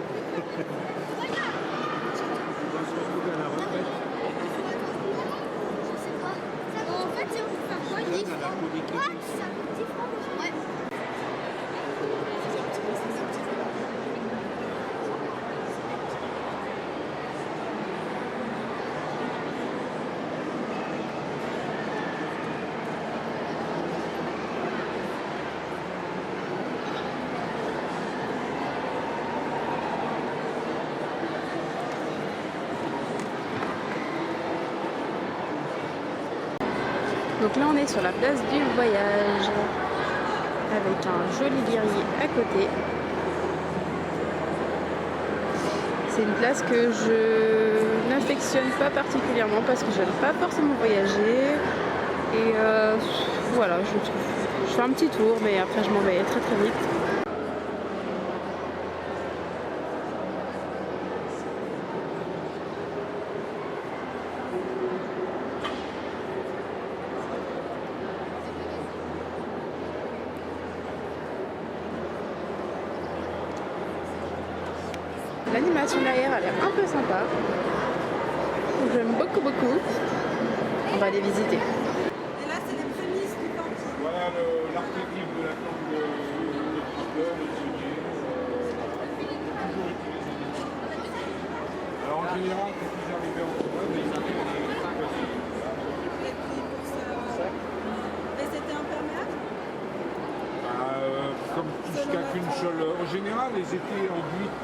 On va se retrouver à la retraite. Je sais pas. En fait, c'est pour faire quoi? 10 À la francs. cour des Quoi? Québec. Ça coûte 10 francs? Ouais. Donc là on est sur la place du voyage avec un joli guerrier à côté. C'est une place que je n'affectionne pas particulièrement parce que je n'aime pas forcément voyager. Et voilà, je fais un petit tour mais après je m'en vais très très vite. L'animation derrière a l'air un peu sympa. J'aime beaucoup beaucoup. On va aller visiter. Et là, c'est les prémices du camping. Voilà l'archétype de la plante de tripeur, de sujet. Toujours utilisé. Alors en général, quand ils arrivaient en Corée, ils avaient des facile. Et puis pour ça. Et c'était imperméable? Comme jusqu'à qu'une seule. En général, ils étaient en butte.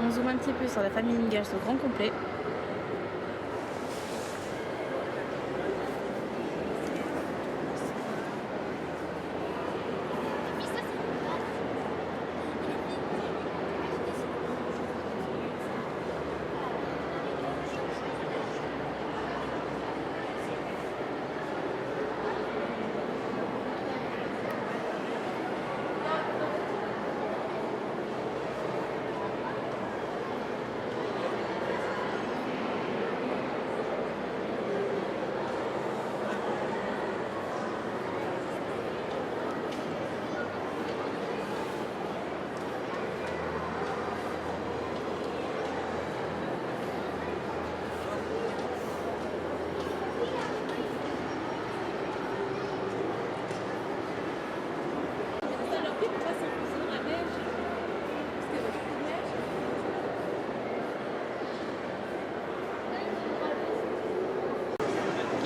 On zoome un petit peu sur la famille Ingalls au grand complet.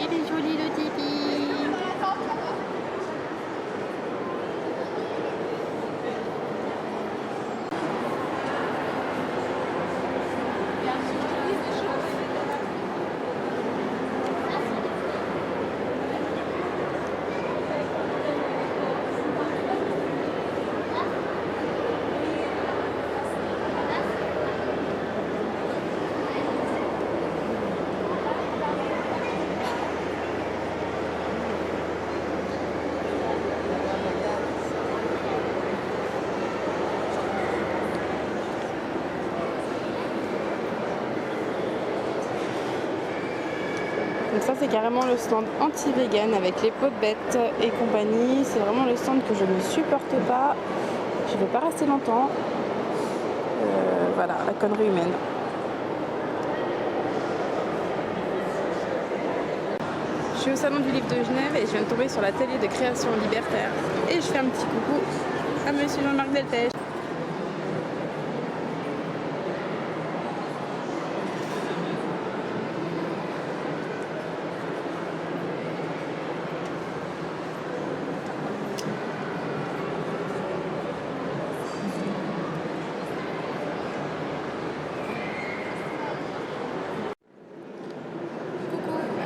Il est joli le tipi. Donc ça c'est carrément le stand anti-vegan avec les pots de bêtes et compagnie. C'est vraiment le stand que je ne supporte pas. Je ne vais pas rester longtemps. Voilà, la connerie humaine. Je suis au salon du livre de Genève et je viens de tomber sur l'atelier de création libertaire. Et je fais un petit coucou à monsieur Jean-Marc Deltèche.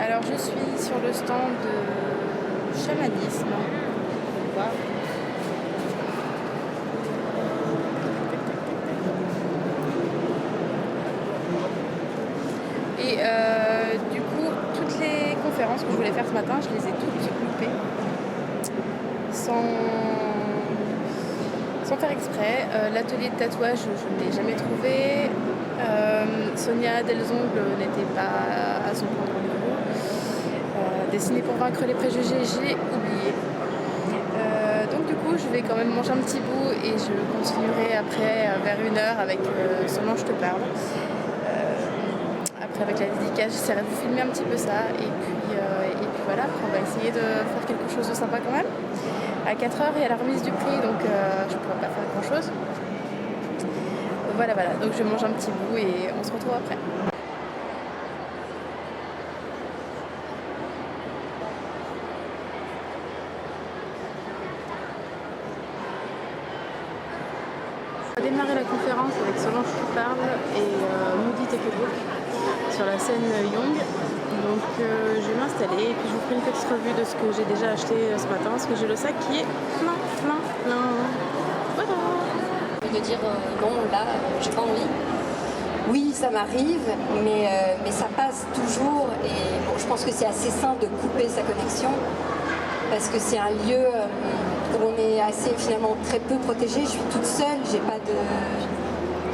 Alors je suis sur le stand de chamanisme. conférences que je voulais faire ce matin, je les ai toutes loupées. Sans faire exprès. L'atelier de tatouage, je ne l'ai jamais trouvé. Sonia Delzongle n'était pas à son point de rendez-vous. Dessiner pour vaincre les préjugés, j'ai oublié. Donc du coup, je vais quand même manger un petit bout et je continuerai après vers 1h avec Seulement je te parle. Après avec la dédicace, j'essaierai de vous filmer un petit peu ça et puis voilà, après, on va essayer de faire quelque chose de sympa quand même. À 4h, il y a la remise du prix, donc je ne pourrai pas faire grand chose. Voilà, donc je mange un petit bout et on se retrouve après. On va démarrer la conférence avec Solange qui parle et Moody Takebook sur la scène Young. Donc je vais m'installer et puis je vous ferai une petite revue de ce que j'ai déjà acheté ce matin parce que j'ai le sac qui est plein. Voilà. De dire non, là, j'ai pas envie. Oui, ça m'arrive, mais ça passe toujours. Et bon, je pense que c'est assez simple de couper sa connexion parce que c'est un lieu où on est assez finalement très peu protégé. Je suis toute seule, j'ai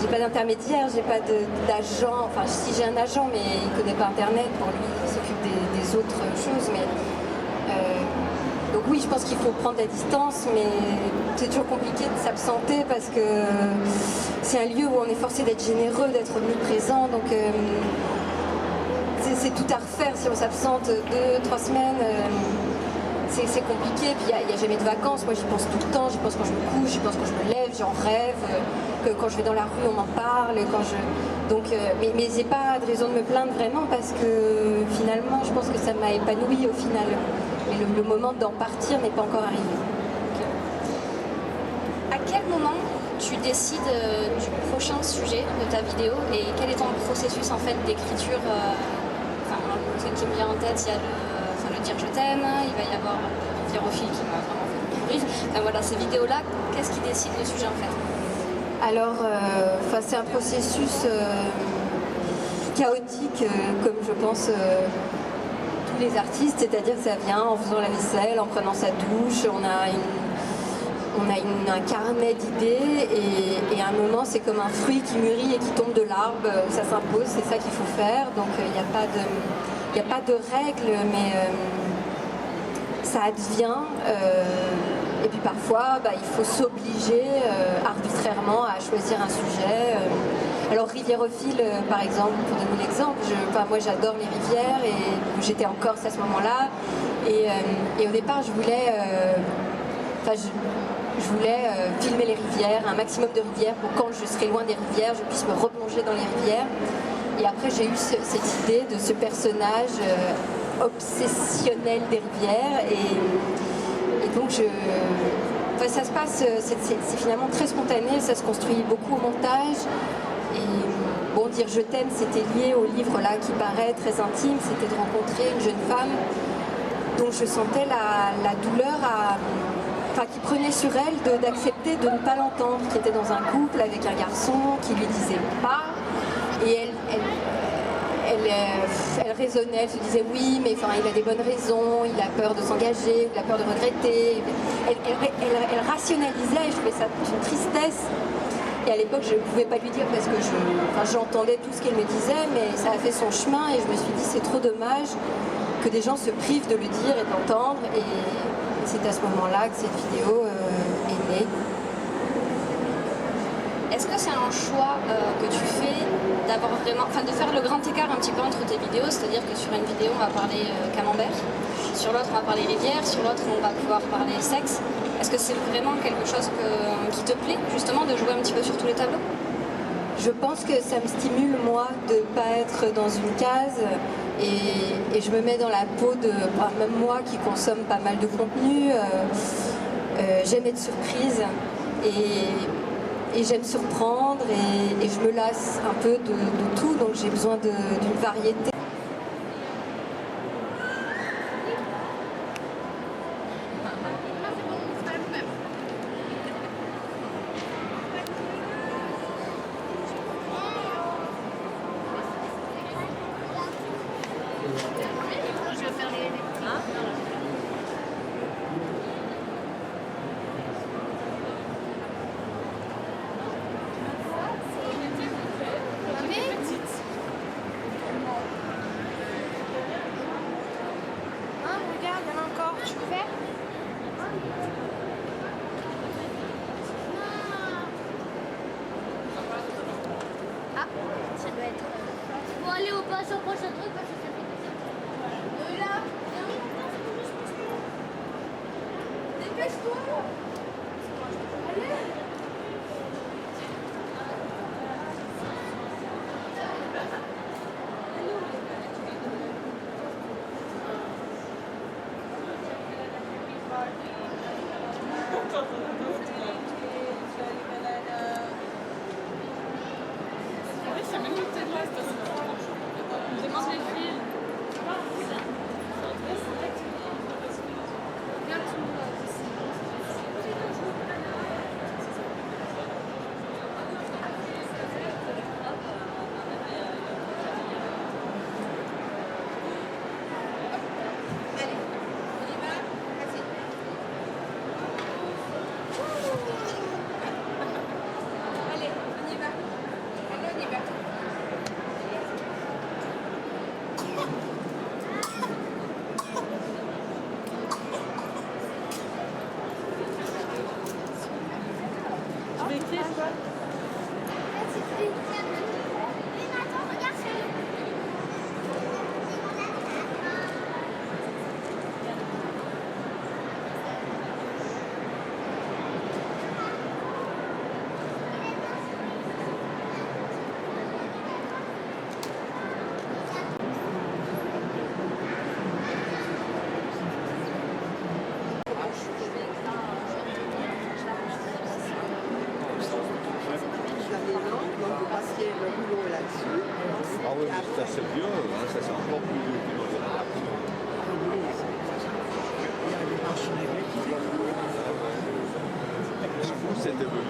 pas d'intermédiaire, j'ai pas d'agent. Enfin, si j'ai un agent, mais il connaît pas Internet, pour lui, il s'occupe des autres choses. Donc oui, je pense qu'il faut prendre la distance, mais c'est toujours compliqué de s'absenter parce que c'est un lieu où on est forcé d'être généreux, d'être omniprésent. Donc c'est tout à refaire si on s'absente 2-3 semaines. C'est compliqué, puis il n'y a jamais de vacances. Moi, j'y pense tout le temps, j'y pense quand je me couche, j'y pense quand je me lève, j'en rêve, que quand je vais dans la rue, on m'en parle. Mais j'ai pas de raison de me plaindre vraiment parce que finalement, je pense que ça m'a épanouie au final. Mais le moment d'en partir n'est pas encore arrivé. À quel moment tu décides du prochain sujet de ta vidéo et quel est ton processus en fait d'écriture ce qui me vient en tête, il y a le dire je t'aime, il va y avoir le Virophile qui m'a vraiment fait une prise. Voilà, ces vidéos-là, qu'est-ce qui décide le sujet en fait? Alors, c'est un processus chaotique, comme je pense tous les artistes, c'est-à-dire que ça vient en faisant la vaisselle, en prenant sa douche, on a un carnet d'idées et à un moment c'est comme un fruit qui mûrit et qui tombe de l'arbre, ça s'impose, c'est ça qu'il faut faire, donc il n'y a pas de règles, mais ça advient. Et puis parfois, il faut s'obliger arbitrairement à choisir un sujet. Alors Riviérophile, par exemple, pour donner l'exemple, moi j'adore les rivières et j'étais en Corse à ce moment-là. Et au départ, je voulais filmer les rivières, un maximum de rivières pour quand je serai loin des rivières, je puisse me replonger dans les rivières. Et après, j'ai eu cette idée de ce personnage obsessionnel des rivières. Et donc, ça se passe, c'est finalement très spontané, ça se construit beaucoup au montage. Et bon, dire je t'aime, c'était lié au livre là qui paraît très intime, c'était de rencontrer une jeune femme dont je sentais la douleur qui prenait sur elle d'accepter de ne pas l'entendre, qui était dans un couple avec un garçon qui lui disait pas. Et elle raisonnait, elle se disait oui, mais il a des bonnes raisons, il a peur de s'engager, il a peur de regretter. Elle rationalisait et je trouvais ça une tristesse. Et à l'époque, je ne pouvais pas lui dire parce que j'entendais tout ce qu'elle me disait, mais ça a fait son chemin et je me suis dit c'est trop dommage que des gens se privent de le dire et d'entendre. Et c'est à ce moment-là que cette vidéo est née. Est-ce que c'est un choix que tu fais d'avoir vraiment, de faire le grand écart un petit peu entre tes vidéos, c'est-à-dire que sur une vidéo on va parler camembert, sur l'autre on va parler rivière, sur l'autre on va pouvoir parler sexe. Est-ce que c'est vraiment quelque chose qui te plaît justement de jouer un petit peu sur tous les tableaux? Je pense que ça me stimule moi de ne pas être dans une case et je me mets dans la peau de même moi qui consomme pas mal de contenu. J'aime être surprise et j'aime surprendre et je me lasse un peu de tout, donc j'ai besoin d'une variété. Je vais faire les passe au prochain truc parce que ça fait des là, dépêche-toi. Allez. Ah oui, mais ça c'est vieux, hein, ça c'est encore plus moderne. C'était venu